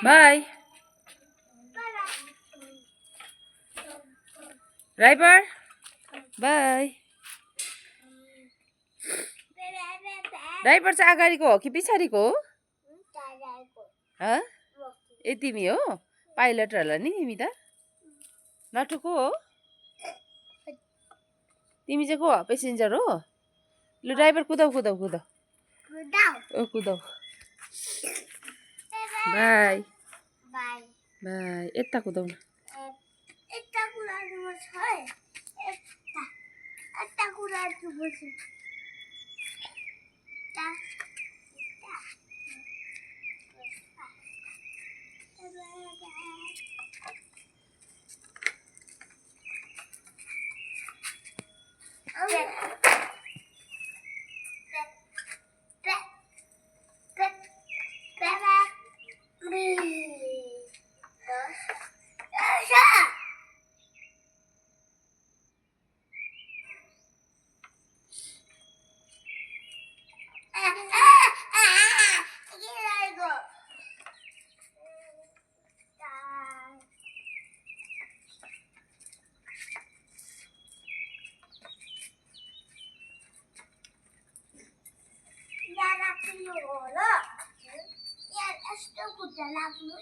Bye. Driver. Bye. Driver चाहिँ अगाडिको हो कि पछाडिको हो? ए तिमी हो पाइलट होला नि तिमी त नटु को हो तिमी चाहिँ को हो पेसेन्जर हो लु ड्राइभर कुदाऊ कुदाऊ कुदाऊ ओ कुदाऊ बाई बाई बाई यता कुदाऊ न यता कुदाउनु छ यता यता कुदाउनु छ Yaar, aapko ye ho na? Yaar, ashto kuch jalapno.